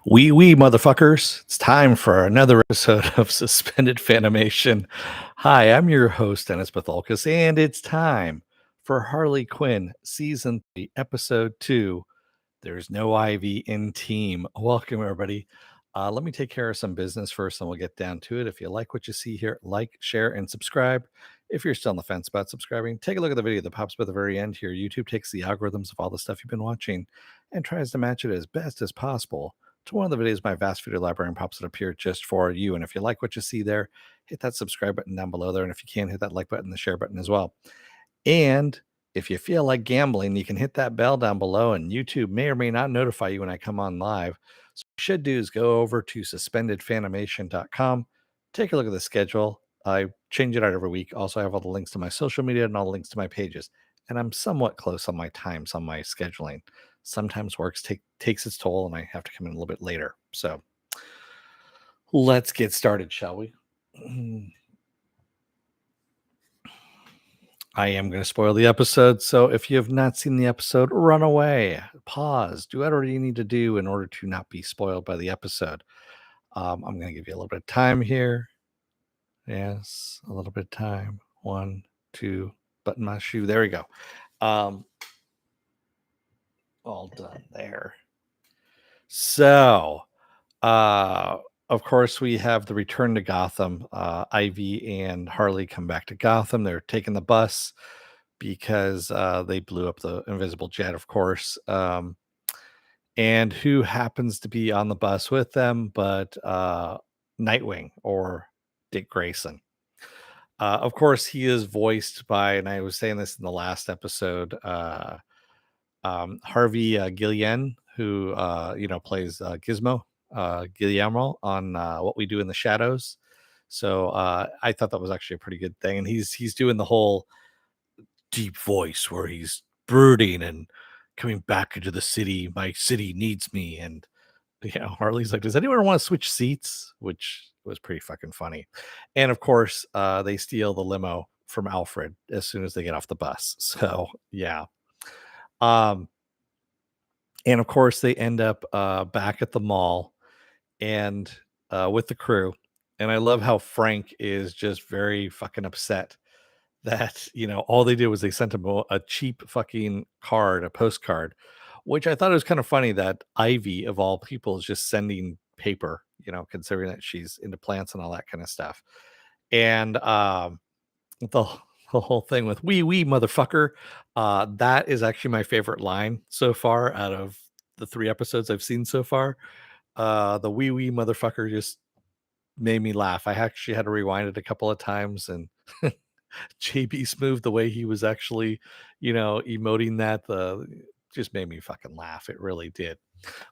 Wee motherfuckers, it's time for another episode of Suspended Fanimation. Hi, I'm your host, Dennis Bithoulkas, and it's time for Harley Quinn Season 3, Episode 2. There's no Ivy in team. Welcome, everybody. Let me take care of some business first, and we'll get down to it. If you like what you see here, like, share, and subscribe. If you're still on the fence about subscribing, take a look at the video that pops up at the very end here. YouTube takes the algorithms of all the stuff you've been watching and tries to match it as best as possible to one of the videos, my vast video library, and pops it up here just for you. And if you like what you see there, hit that subscribe button down below there. And if you can, hit that like button, the share button as well. And if you feel like gambling, you can hit that bell down below, and YouTube may or may not notify you when I come on live. So what you should do is go over to suspendedfanimation.com, take a look at the schedule. I change it out every week. Also, I have all the links to my social media and all the links to my pages. And I'm somewhat close on my times on my scheduling. Sometimes works takes its toll, and I have to come in a little bit later. So let's get started, shall we? I am going to spoil the episode, so if you have not seen the episode, run away, pause, do whatever you need to do in order to not be spoiled by the episode. I'm going to give you a little bit of time here. Yes, a little bit of time. 1, 2, button my shoe. There we go. All done there. So, of course, we have the return to Gotham. Ivy and Harley come back to Gotham. They're taking the bus because they blew up the invisible jet, of course. And who happens to be on the bus with them but Nightwing, or Dick Grayson. Of course, he is voiced by, and I was saying this in the last episode, Harvey Guillen, who plays Gizmo, Guillermo on What We Do in the Shadows. So I thought that was actually a pretty good thing, and he's doing the whole deep voice where he's brooding and coming back into the city. My city needs me, and Harley's like, "Does anyone want to switch seats?" Which was pretty fucking funny. And of course, they steal the limo from Alfred as soon as they get off the bus. So yeah. Um, and of course, they end up back at the mall and with the crew. And I love how Frank is just very fucking upset that all they did was they sent him a cheap fucking card, a postcard, which I thought it was kind of funny that Ivy of all people is just sending paper, considering that she's into plants and all that kind of stuff. And the the whole thing with wee motherfucker, that is actually my favorite line so far out of the 3 episodes I've seen so far. The wee motherfucker just made me laugh. I actually had to rewind it a couple of times, and JB Smoove, the way he was actually, emoting that, just made me fucking laugh. It really did.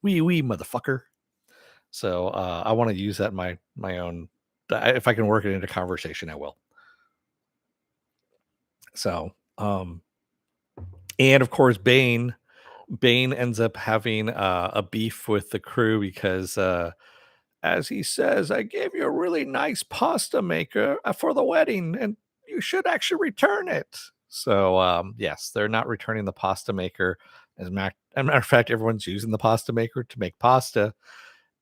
Wee motherfucker. So I want to use that in my own. If I can work it into conversation, I will. So, and of course, Bane ends up having a beef with the crew because, as he says, I gave you a really nice pasta maker for the wedding, and you should actually return it. So, yes, they're not returning the pasta maker. As a matter of fact, everyone's using the pasta maker to make pasta,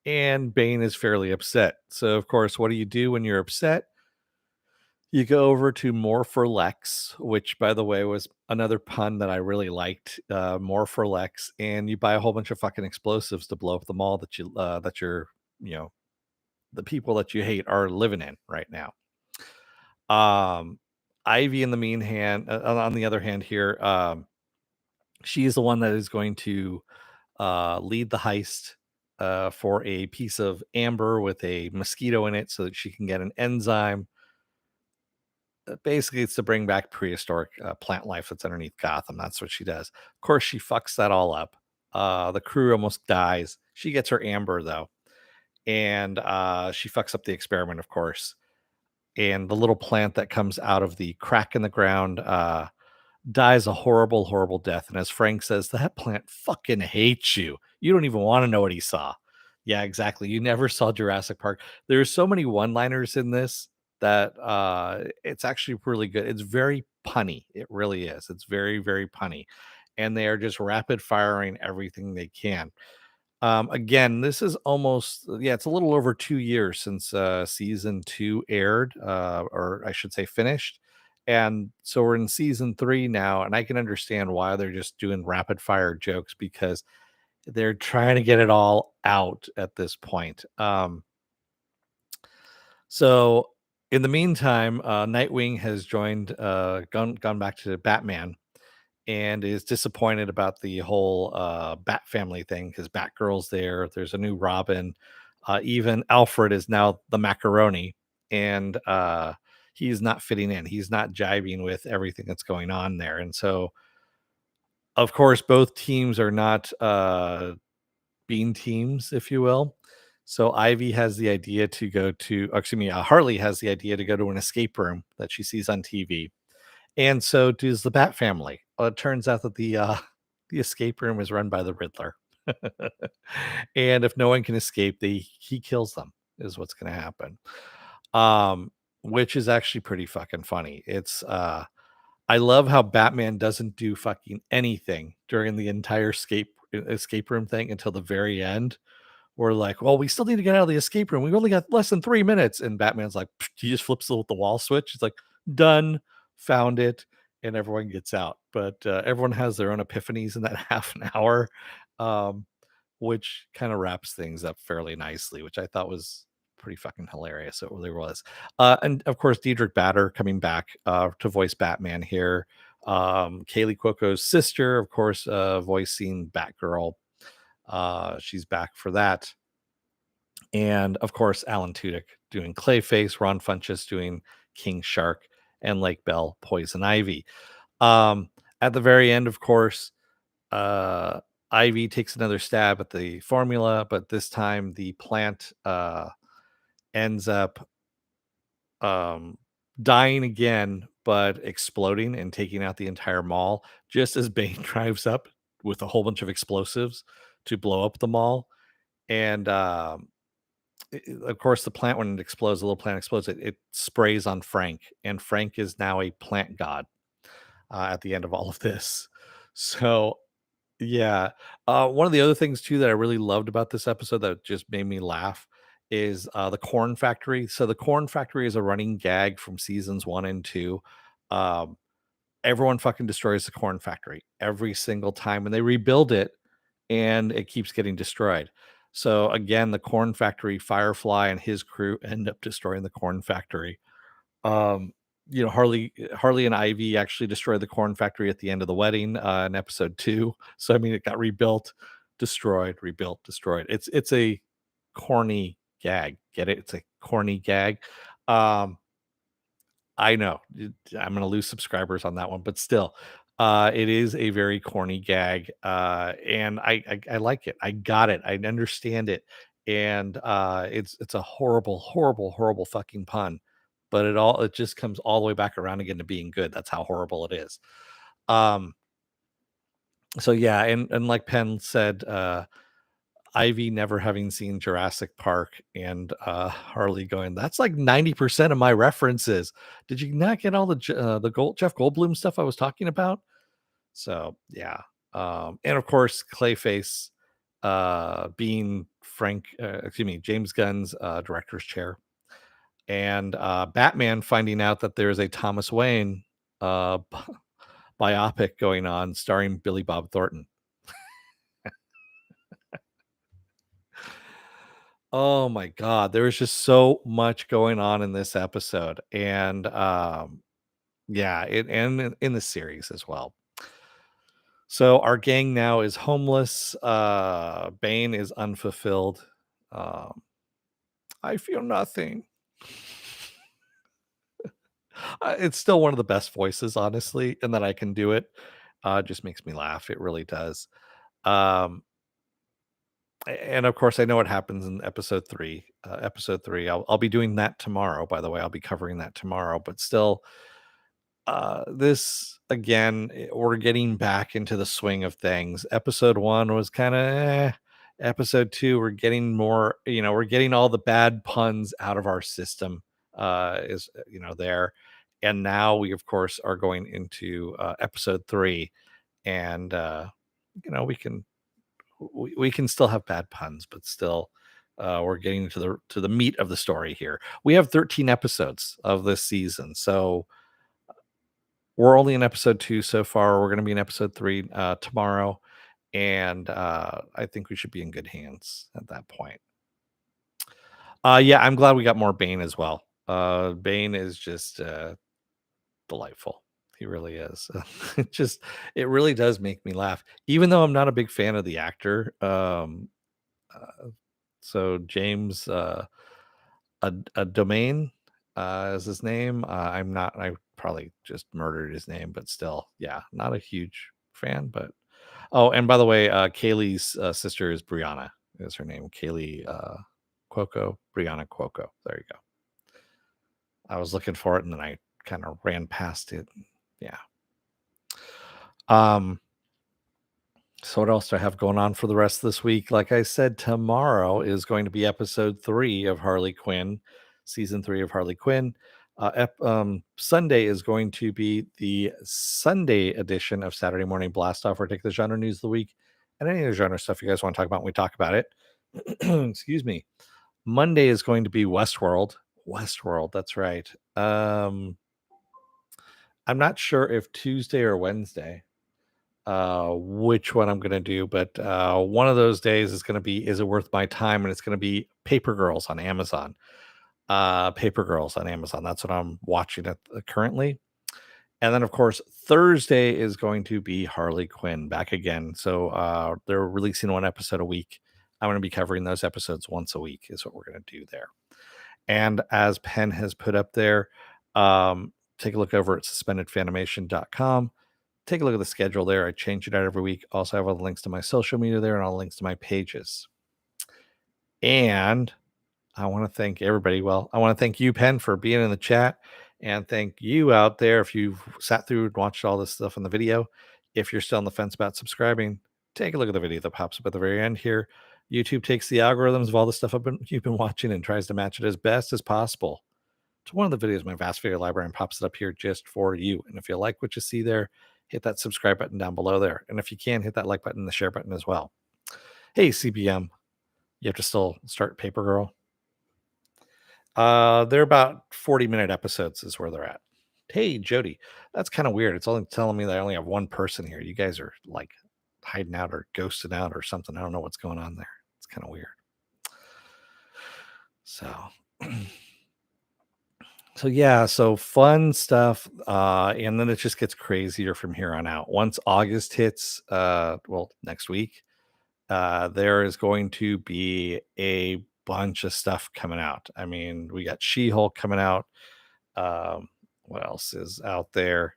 and Bane is fairly upset. So, of course, what do you do when you're upset? You go over to More for Lex, which, by the way, was another pun that I really liked. More for Lex, and you buy a whole bunch of fucking explosives to blow up the mall that you're, you know, the people that you hate are living in right now. Ivy, in the mean hand, on the other hand, here, she is the one that is going to lead the heist for a piece of amber with a mosquito in it, so that she can get an enzyme. Basically, it's to bring back prehistoric plant life that's underneath Gotham. That's what she does. Of course, she fucks that all up. The crew almost dies. She gets her amber though, and she fucks up the experiment, of course. And the little plant that comes out of the crack in the ground dies a horrible, horrible death. And as Frank says, that plant fucking hates you. You don't even want to know what he saw. Yeah, exactly. You never saw Jurassic Park. There's so many one-liners in this that it's actually really good. It's very punny. It really is. It's very, very punny. And they are just rapid firing everything they can. Again, this is almost yeah, it's a little over 2 years since season two aired, or I should say finished. And so we're in season three now, and I can understand why they're just doing rapid fire jokes because they're trying to get it all out at this point. So in the meantime, Nightwing has gone back to Batman and is disappointed about the whole Bat family thing because Batgirl's there. There's a new Robin. Even Alfred is now the macaroni, and he's not fitting in. He's not jiving with everything that's going on there. And so, of course, both teams are not being teams, if you will. So Ivy has the idea to go to, excuse me, Harley has the idea to go to an escape room that she sees on TV, and so does the Bat family. It turns out that the escape room is run by the Riddler. And if no one can escape, he kills them, is what's gonna happen. Um, which is actually pretty fucking funny. I love how Batman doesn't do fucking anything during the entire escape room thing until the very end. We're like, well, we still need to get out of the escape room. We've only got less than 3 minutes. And Batman's like, he just flips the wall switch. It's like, done, found it, and everyone gets out. But everyone has their own epiphanies in that half an hour, um, which kind of wraps things up fairly nicely, which I thought was pretty fucking hilarious. It really was. And of course, Diedrich Bader coming back to voice Batman here. Kaylee Cuoco's sister, of course, voicing Batgirl. She's back for that. And of course, Alan Tudyk doing Clayface, Ron Funches doing King Shark, and Lake Bell Poison Ivy. Um, at the very end, of course, uh, Ivy takes another stab at the formula, but this time the plant ends up um, dying again, but exploding and taking out the entire mall, just as Bane drives up with a whole bunch of explosives to blow up the mall. And of course, the plant when it explodes, the little plant explodes. It sprays on Frank, and Frank is now a plant god at the end of all of this. So yeah, one of the other things too that I really loved about this episode that just made me laugh is the corn factory. So the corn factory is a running gag from seasons one and two. Um, Everyone fucking destroys the corn factory every single time, and they rebuild it, and it keeps getting destroyed. So again, the corn factory, Firefly and his crew end up destroying the corn factory. Um, Harley and Ivy actually destroyed the corn factory at the end of the wedding in episode two. So I mean, it got rebuilt, destroyed, rebuilt, destroyed. It's a corny gag. Get it? It's a corny gag. Um, I know I'm going to lose subscribers on that one, but still, it is a very corny gag, and I like it. I got it. I understand it, and it's a horrible, horrible, horrible fucking pun, but it just comes all the way back around again to being good. That's how horrible it is. Um, so yeah, and like Penn said, Ivy never having seen Jurassic Park and Harley going, that's like 90% of my references. Did you not get all the Jeff Goldblum stuff I was talking about? So yeah. And of course, Clayface being James Gunn's director's chair. And Batman finding out that there's a Thomas Wayne biopic going on starring Billy Bob Thornton. Oh my god, there was just so much going on in this episode, and yeah, and in the series as well. So our gang now is homeless. Bane is unfulfilled. Um, I feel nothing. It's still one of the best voices, honestly, and that I can do it. Just makes me laugh. It really does. Um, and of course, I know what happens in episode three. Episode three, I'll be doing that tomorrow. By the way, I'll be covering that tomorrow. But still, this again, we're getting back into the swing of things. Episode one was kind of episode two, we're getting more, we're getting all the bad puns out of our system, is, there. And now we, of course, are going into episode three. And, we can we can still have bad puns, but still, we're getting to the meat of the story here. We have 13 episodes of this season, so we're only in episode 2 so far. We're going to be in episode 3 tomorrow, and I think we should be in good hands at that point. Yeah, I'm glad we got more Bane as well. Bane is just delightful. He really is. It really does make me laugh, even though I'm not a big fan of the actor. Uh, so James a domain is his name. I'm not. I probably just murdered his name, but still, yeah, not a huge fan. But oh, and by the way, Kaylee's sister is Brianna. Is her name Kaylee Cuoco? Brianna Cuoco. There you go. I was looking for it, and then I kind of ran past it. Yeah. Um. So what else do I have going on for the rest of this week? Like I said, tomorrow is going to be episode 3 of Harley Quinn, season 3 of Harley Quinn. Sunday is going to be the Sunday edition of Saturday Morning Blast Off, where I take the genre news of the week and any other genre stuff you guys want to talk about when we talk about it. Excuse me. Monday is going to be Westworld. Westworld, that's right. I'm not sure if Tuesday or Wednesday which one I'm gonna do, but one of those days is gonna be Is It Worth My Time? And it's gonna be Paper Girls on Amazon. Paper Girls on Amazon. That's what I'm watching at currently. And then of course Thursday is going to be Harley Quinn back again. So they're releasing one episode a week. I'm gonna be covering those episodes once a week, is what we're gonna do there. And as Penn has put up there, take a look over at suspendedfanimation.com. Take a look at the schedule there. I change it out every week. Also, I have all the links to my social media there and all the links to my pages. And I want to thank everybody. Well, I want to thank you, Penn, for being in the chat. And thank you out there if you've sat through and watched all this stuff in the video. If you're still on the fence about subscribing, take a look at the video that pops up at the very end here. YouTube takes the algorithms of all the stuff you've been watching and tries to match it as best as possible to one of the videos in my vast video library and pops it up here just for you. And if you like what you see there, hit that subscribe button down below there. And if you can, hit that like button and the share button as well. Hey, CBM, you have to still start Paper Girl. They're about 40-minute episodes is where they're at. Hey, Jody, that's kind of weird. It's only telling me that I only have one person here. You guys are like hiding out or ghosting out or something. I don't know what's going on there. It's kind of weird. So yeah, so fun stuff. And then it just gets crazier from here on out. Once August hits, well, next week, there is going to be a bunch of stuff coming out. I mean, we got She-Hulk coming out. What else is out there?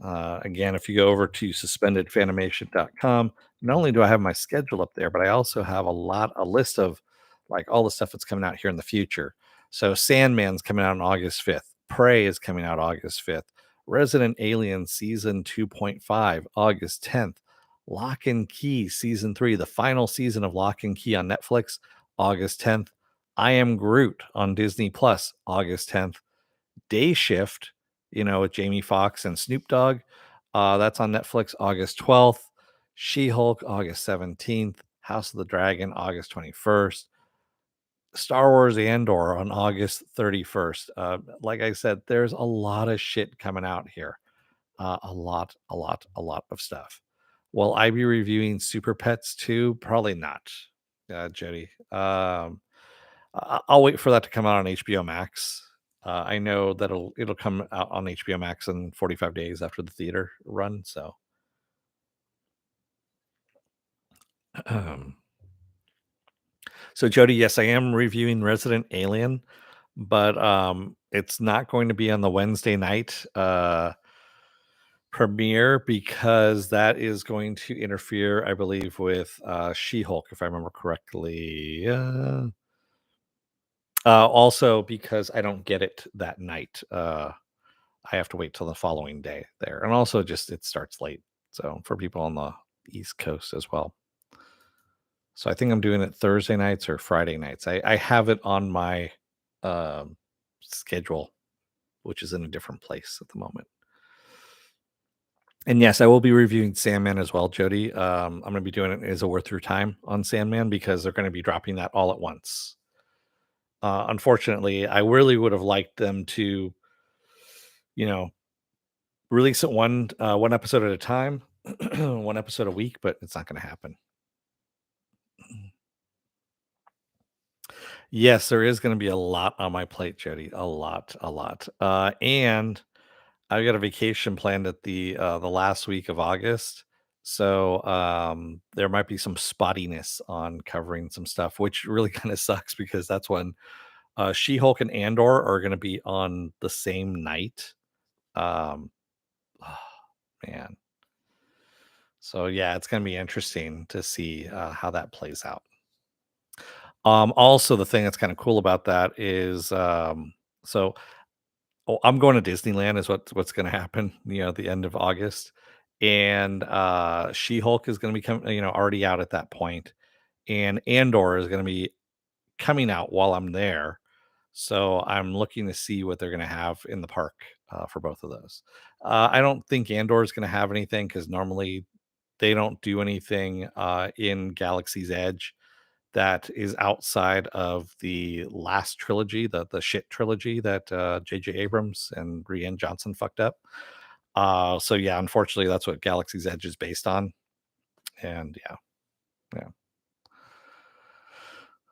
Again, if you go over to suspendedfanimation.com, not only do I have my schedule up there, but I also have a list of like all the stuff that's coming out here in the future. So Sandman's coming out on August 5th. Prey is coming out August 5th. Resident Alien season 2.5, August 10th. Lock and Key season 3, the final season of Lock and Key on Netflix, August 10th. I Am Groot on Disney Plus, August 10th. Day Shift, with Jamie Foxx and Snoop Dogg. That's on Netflix August 12th. She-Hulk August 17th. House of the Dragon August 21st. Star Wars Andor on August 31st. Like I said, there's a lot of shit coming out here. A lot of stuff. Will I be reviewing Super Pets too? Probably not, Jody. I'll wait for that to come out on HBO Max. I know that it'll come out on HBO Max in 45 days after the theater run. So, so Jody, yes, I am reviewing Resident Alien, but it's not going to be on the Wednesday night premiere because that is going to interfere, I believe, with She-Hulk, if I remember correctly. Also, because I don't get it that night. I have to wait till the following day there. And also just it starts late. So for people on the East Coast as well. So I think I'm doing it Thursday nights or Friday nights. I have it on my schedule, which is in a different place at the moment. And yes, I will be reviewing Sandman as well, Jody. I'm going to be doing it as a worth through time on Sandman because they're going to be dropping that all at once. Unfortunately, I really would have liked them to, you know, release it one episode at a time, one episode a week, but it's not going to happen. Yes, there is going to be a lot on my plate, Jody. A lot, a lot. And I've got a vacation planned at the last week of August. So there might be some spottiness on covering some stuff, which really kind of sucks because that's when She-Hulk and Andor are going to be on the same night. Um, oh, man. So yeah, it's going to be interesting to see how that plays out. Also, the thing that's kind of cool about that is so oh, I'm going to Disneyland is what's gonna happen, at the end of August, and, She-Hulk is gonna become, already out at that point, and Andor is gonna be coming out while I'm there, so I'm looking to see what they're gonna have in the park, for both of those. I don't think Andor is gonna have anything because normally they don't do anything, in Galaxy's Edge that is outside of the last trilogy, the shit trilogy that J.J. Abrams and Rian Johnson fucked up. So yeah, unfortunately, that's what Galaxy's Edge is based on. And yeah,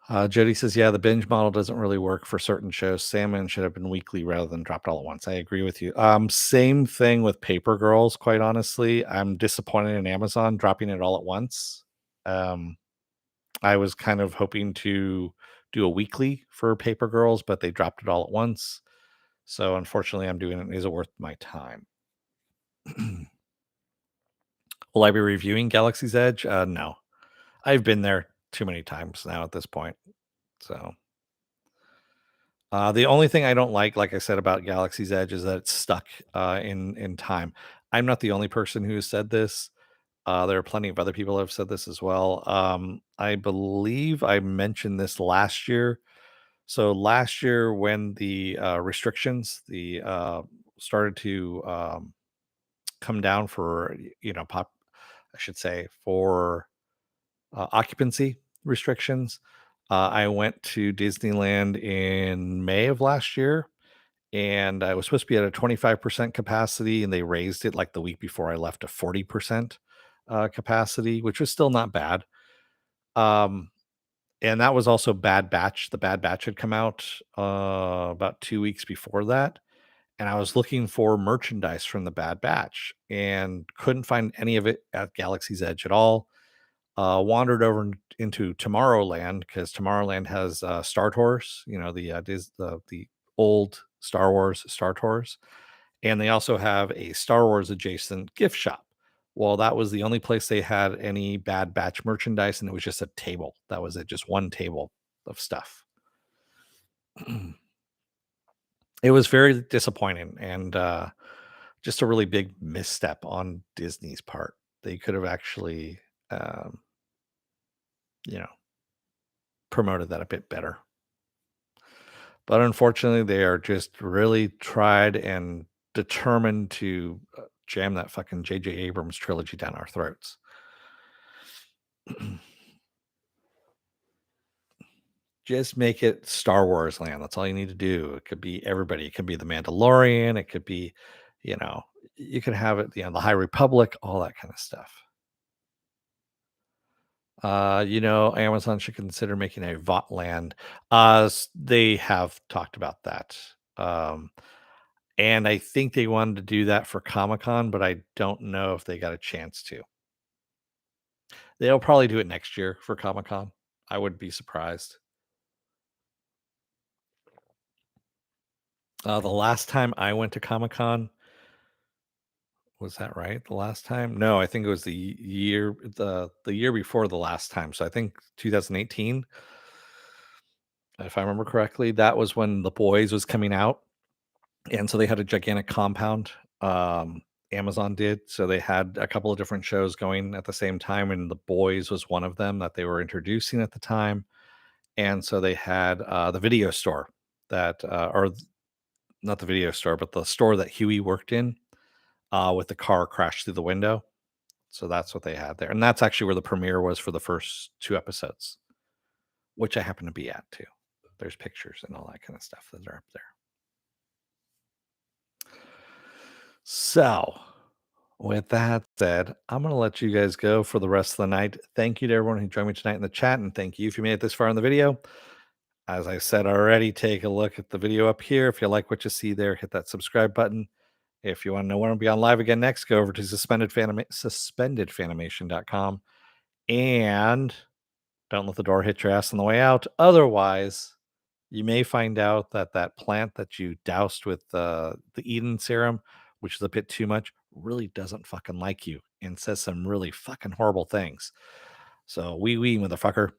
yeah. Jody says, yeah, the binge model doesn't really work for certain shows. Salmon should have been weekly rather than dropped all at once. I agree with you. Same thing with Paper Girls, quite honestly. I'm disappointed in Amazon dropping it all at once. Um, I was kind of hoping to do a weekly for Paper Girls, but they dropped it all at once. So unfortunately, I'm doing it. Is it worth my time? Will I be reviewing Galaxy's Edge? No. I've been there too many times now at this point. So the only thing I don't like I said about Galaxy's Edge is that it's stuck in time. I'm not the only person who has said this. There are plenty of other people who have said this as well. I believe I mentioned this last year. So last year, when the restrictions the started to come down for pop, I should say for occupancy restrictions, I went to Disneyland in May of last year, and I was supposed to be at a 25% capacity, and they raised it like the week before I left to 40% capacity, which was still not bad. Um, And that was also Bad Batch. The Bad Batch had come out, about 2 weeks before that, and I was looking for merchandise from the Bad Batch and couldn't find any of it at Galaxy's Edge at all. Wandered over into Tomorrowland because Tomorrowland has, Star Tours, the old Star Wars Star Tours, and they also have a Star Wars adjacent gift shop. Well, that was the only place they had any Bad Batch merchandise, and it was just a table. That was it, just one table of stuff. It was very disappointing and just a really big misstep on Disney's part. They could have actually, um, you know, promoted that a bit better. But unfortunately, they are just really tried and determined to jam that fucking J.J. Abrams trilogy down our throats. Just make it Star Wars land. That's all you need to do. It could be everybody. It could be the Mandalorian. It could be, you know, you could have it, the High Republic, all that kind of stuff. Amazon should consider making a VOT land. They have talked about that. Um, and I think they wanted to do that for Comic-Con, but I don't know if they got a chance to. They'll probably do it next year for Comic-Con. I would be surprised. The last time I went to Comic-Con, was that right? The last time? No, I think it was the year before the last time. So I think 2018, if I remember correctly, that was when The Boys was coming out. And so they had a gigantic compound. Um, Amazon did. So they had a couple of different shows going at the same time, and The Boys was one of them that they were introducing at the time. And so they had the video store not the video store, but the store that Huey worked in. with the car crashed through the window. So that's what they had there. And that's actually where the premiere was for the first 2 episodes, which I happen to be at too. There's pictures and all that kind of stuff that are up there. So, with that said, I'm going to let you guys go for the rest of the night. Thank you to everyone who joined me tonight in the chat. And thank you if you made it this far in the video. As I said already, take a look at the video up here. If you like what you see there, hit that subscribe button. If you want to know when I'll be on live again next, go over to suspendedfanimation.com and don't let the door hit your ass on the way out. Otherwise, you may find out that that plant that you doused with the Eden serum, which is a bit too much, really doesn't fucking like you and says some really fucking horrible things. So, wee, motherfucker.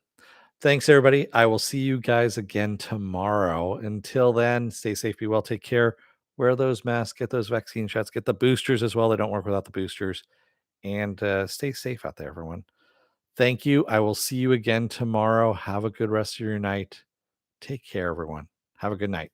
Thanks, everybody. I will see you guys again tomorrow. Until then, stay safe, be well, take care. Wear those masks, get those vaccine shots, get the boosters as well. They don't work without the boosters. And stay safe out there, everyone. Thank you. I will see you again tomorrow. Have a good rest of your night. Take care, everyone. Have a good night.